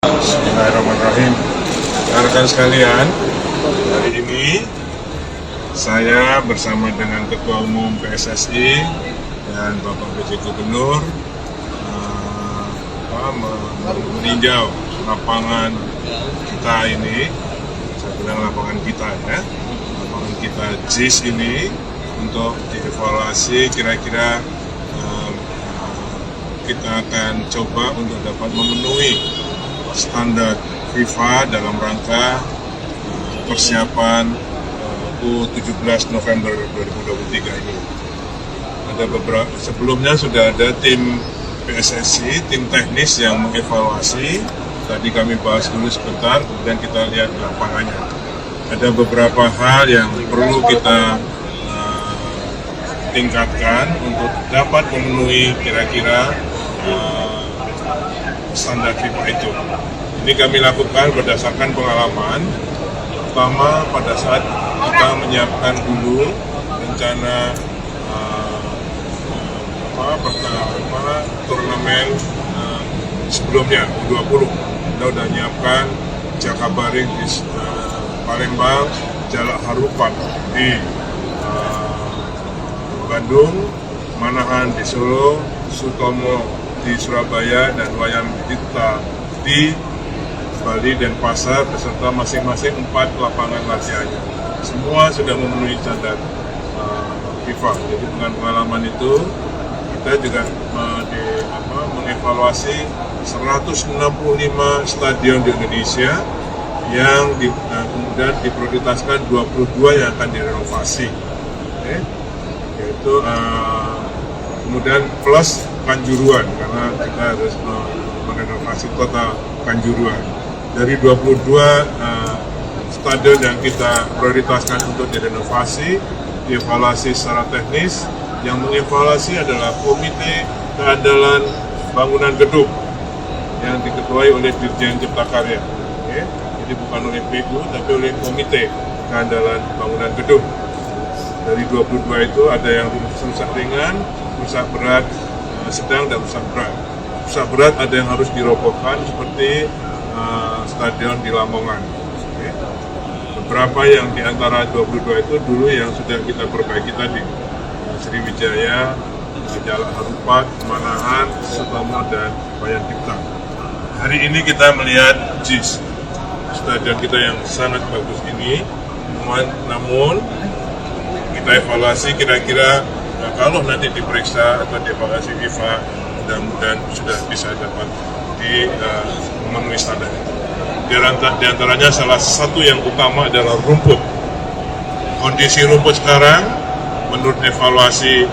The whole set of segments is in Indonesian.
Bismillahirrahmanirrahim. Rekan sekalian, hari ini saya bersama dengan Ketua Umum PSSI dan Bapak PJ Gubernur meninjau lapangan kita ini. Saya bilang lapangan kita ya, lapangan kita JIS ini untuk dievaluasi kira-kira kita akan coba untuk dapat memenuhi standar FIFA dalam rangka persiapan U17 November 2023 ini. Ada beberapa sebelumnya sudah ada tim PSSI, tim teknis yang mengevaluasi. Tadi kami bahas dulu sebentar, kemudian kita lihat lapangannya. Ada beberapa hal yang perlu kita tingkatkan untuk dapat memenuhi kira-kira standar FIFA itu. Ini kami lakukan berdasarkan pengalaman, pertama pada saat kita menyiapkan dulu rencana turnamen sebelumnya U20. Kita sudah menyiapkan Jakabaring di Palembang, Jalak Harupat di Bandung, Manahan di Solo, Sutomo di Surabaya, dan Wayan Dita di Bali dan Pasar beserta masing-masing 4 lapangan latihannya. Semua sudah memenuhi standar FIFA. Jadi dengan pengalaman itu kita juga mengevaluasi 165 stadion di Indonesia yang kemudian diprioritaskan 22 yang akan direnovasi. Yaitu kemudian plus Kanjuruhan, karena kita harus merenovasi kota Kanjuruhan. Dari 22 stadion yang kita prioritaskan untuk direnovasi, dievaluasi secara teknis. Yang mengevaluasi adalah Komite Keandalan Bangunan Gedung yang diketuai oleh Dirjen Cipta Karya. Jadi bukan oleh PU, tapi oleh Komite Keandalan Bangunan Gedung. Dari 22 itu ada yang rusak ringan, rusak berat, sedang, dan rusak berat. Rusak berat ada yang harus dirobohkan seperti stadion di Lamongan. Beberapa yang di antara 22 itu dulu yang sudah kita perbaiki tadi, Sriwijaya, Jalak Harupat, Manahan, Sutomo, dan Wayan Dipta. Hari ini kita melihat JIS, stadion kita yang sangat bagus ini, namun kita evaluasi kira-kira kalau nanti diperiksa atau dievaluasi FIFA, mudah-mudahan sudah bisa dapat memenuhi standar. Di antaranya salah satu yang utama adalah rumput. Kondisi rumput sekarang, menurut evaluasi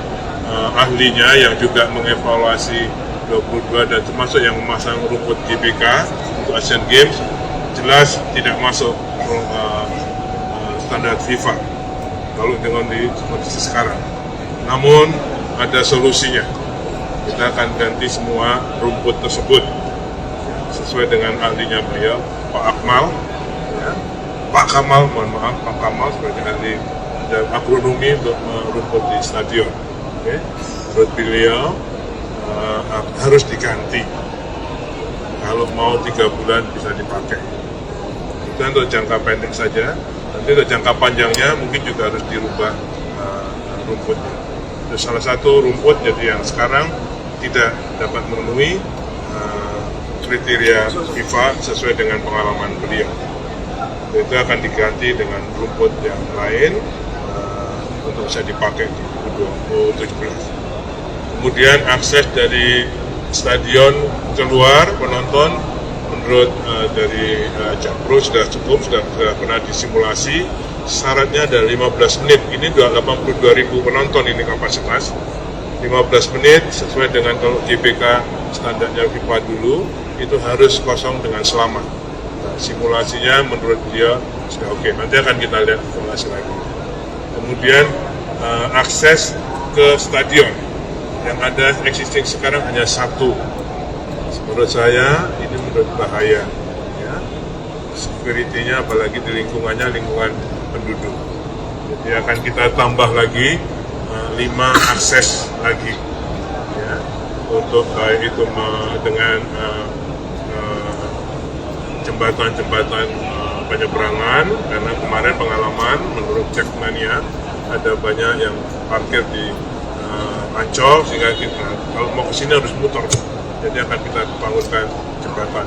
ahlinya yang juga mengevaluasi 22 dan termasuk yang memasang rumput GBK untuk Asian Games, jelas tidak masuk standar FIFA kalau dengan di kondisi sekarang. Namun ada solusinya. Kita akan ganti semua rumput tersebut sesuai dengan ahlinya beliau, Pak Akmal, ya. Pak Kamal, mohon maaf, Pak Kamal sebagai ahli dan agronomi untuk rumput di stadion. Menurut beliau harus diganti. Kalau mau 3 bulan bisa dipakai. Itu untuk jangka pendek saja. Nanti untuk jangka panjangnya mungkin juga harus dirubah rumputnya. Itu salah satu rumput jadi yang sekarang tidak dapat memenuhi kriteria FIFA sesuai dengan pengalaman beliau. Itu akan diganti dengan rumput yang lain untuk bisa dipakai di U17. Kemudian akses dari stadion keluar penonton menurut dari Jakpro sudah cukup, sudah pernah disimulasi. Syaratnya ada 15 menit, ini 82.000 penonton ini kapasitas. 15 menit sesuai dengan kalau GBK standarnya FIFA dulu, itu harus kosong dengan selamat. Nah, simulasinya menurut dia sudah oke. Nanti akan kita lihat simulasi lagi. Kemudian akses ke stadion yang ada existing sekarang hanya satu. Menurut saya ini menurut bahaya. Ya. Security-nya apalagi di lingkungannya lingkungan penduduk. Jadi akan kita tambah lagi 5 akses lagi ya, untuk baik itu dengan jembatan-jembatan penyeberangan, karena kemarin pengalaman menurut Cek Mania ada banyak yang parkir di Ancol, sehingga kita kalau mau ke sini harus muter. Jadi akan kita bangunkan jembatan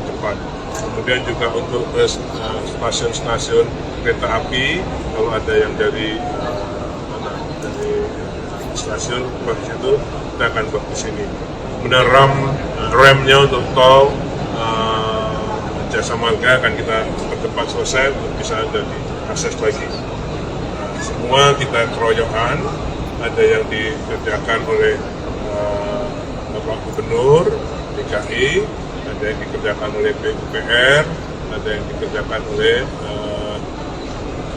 cepat. Kemudian juga untuk stasiun-stasiun kereta api, kalau ada yang dari stasiun ke situ, kita akan buat ke sini. Kemudian remnya untuk tol Jasa Marga akan kita percepat selesai untuk bisa ada diakses lagi. Semua kita keroyokan, ada yang dikerjakan oleh Bapak Gubernur DKI, ada yang dikerjakan oleh PUPR, ada yang dikerjakan oleh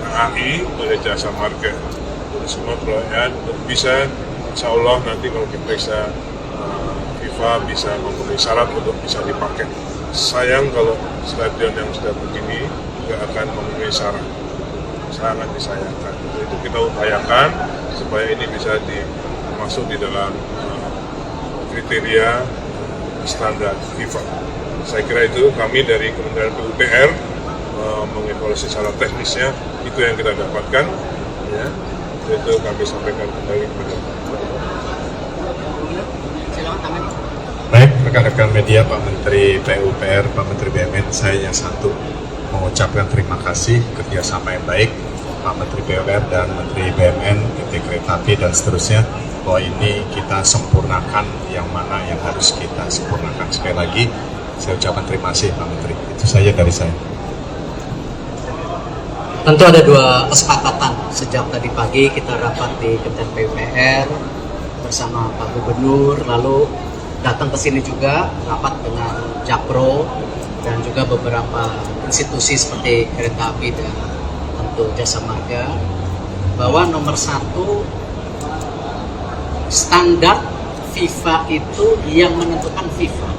KAI, oleh Jasa Marga. Jadi semua keroyokan bisa, insya Allah nanti kalau diperiksa FIFA bisa memenuhi syarat untuk bisa dipakai. Sayang kalau stadion yang sudah begini tidak akan memenuhi syarat, sangat disayangkan. Itu kita upayakan supaya ini bisa masuk di dalam kriteria standar FIFA. Saya kira itu kami dari Kementerian PUPR mengevaluasi secara teknisnya, itu yang kita dapatkan, ya, itu kami sampaikan kembali kepada. Baik, rekan-rekan media, Pak Menteri PUPR, Pak Menteri BUMN, saya yang satu mengucapkan terima kasih kerjasama yang baik Pak Menteri PUPR dan Menteri BUMN, PT Kereta Api dan seterusnya, bahwa ini kita sempurnakan yang mana yang harus kita sempurnakan. Sekali lagi, saya ucapkan terima kasih Pak Menteri. Itu saja dari saya. Tentu ada dua kesepakatan sejak tadi pagi kita rapat di Kementerian PUPR bersama Pak Gubernur, lalu datang ke sini juga rapat dengan Jakpro dan juga beberapa institusi seperti Kereta Api dan tentu Jasa Marga, bahwa nomor satu, standar FIFA itu yang menentukan FIFA,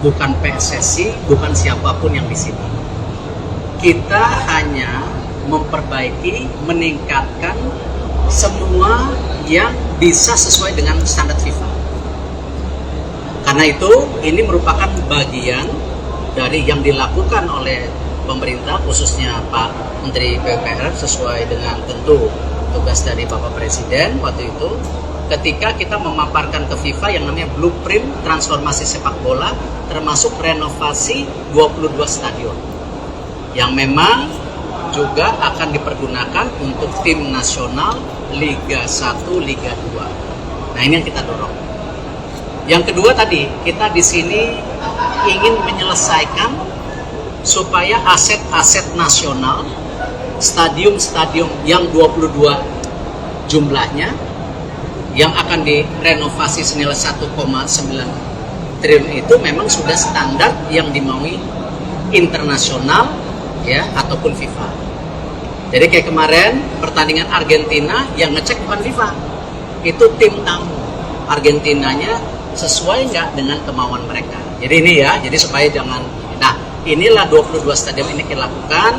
bukan PSSI, bukan siapapun yang di sini. Kita hanya memperbaiki, meningkatkan semua yang bisa sesuai dengan standar FIFA. Karena itu, ini merupakan bagian dari yang dilakukan oleh pemerintah, khususnya Pak Menteri PUPR, sesuai dengan tentu tugas dari Bapak Presiden waktu itu, ketika kita memaparkan ke FIFA yang namanya blueprint transformasi sepak bola, termasuk renovasi 22 stadion, yang memang juga akan dipergunakan untuk tim nasional Liga 1, Liga 2. Nah, ini yang kita dorong. Yang kedua tadi, kita di sini ingin menyelesaikan supaya aset-aset nasional, stadium-stadium yang 22 jumlahnya, yang akan direnovasi senilai 1,9 triliun itu memang sudah standar yang dimaui internasional, ya, ataupun FIFA. Jadi kayak kemarin pertandingan Argentina yang ngecek bukan FIFA, itu tim tamu Argentinanya sesuai nggak dengan kemauan mereka. Jadi ini ya, jadi supaya jangan. Nah, inilah 22 stadion ini kita lakukan,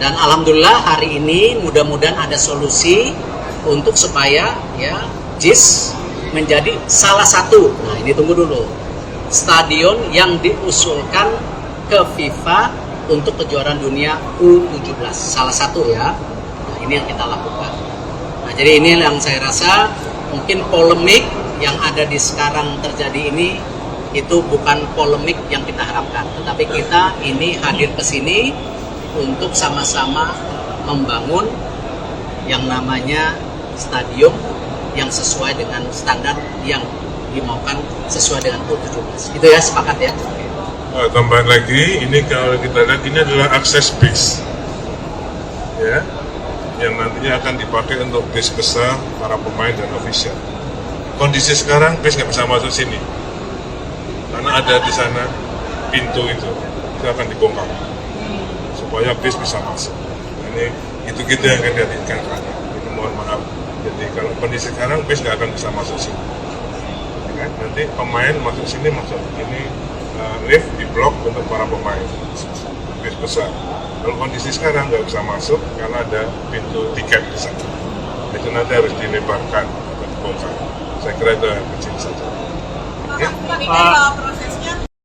dan alhamdulillah hari ini mudah-mudahan ada solusi untuk supaya ya JIS menjadi salah satu. Nah, ini tunggu dulu. Stadion yang diusulkan ke FIFA untuk kejuaraan dunia U17, salah satu ya. Nah, ini yang kita lakukan. Nah, jadi ini yang saya rasa mungkin polemik yang ada di sekarang terjadi ini itu bukan polemik yang kita harapkan, tetapi kita ini hadir ke sini untuk sama-sama membangun yang namanya stadium yang sesuai dengan standar yang dimaukan sesuai dengan U17. Itu ya, sepakat ya. Tambahan lagi, ini kalau kita lihat ini adalah akses bis, ya, yang nantinya akan dipakai untuk bis besar para pemain dan official. Kondisi sekarang bis nggak bisa masuk sini, karena ada di sana pintu itu akan dibongkar supaya bis bisa masuk. Nah, ini itu kita yang akan diinginkan. Ini mohon maaf. Jadi kalau kondisi sekarang bis nggak akan bisa masuk sini. Ya, nanti pemain masuk sini, masuk ini lift di blok untuk para pemain bis besar. Kalau kondisi sekarang nggak bisa masuk karena ada pintu tiket di sana. Itu nanti harus dilebarkan atau dibongkar. Saya kira itu yang kecil saja. Pak,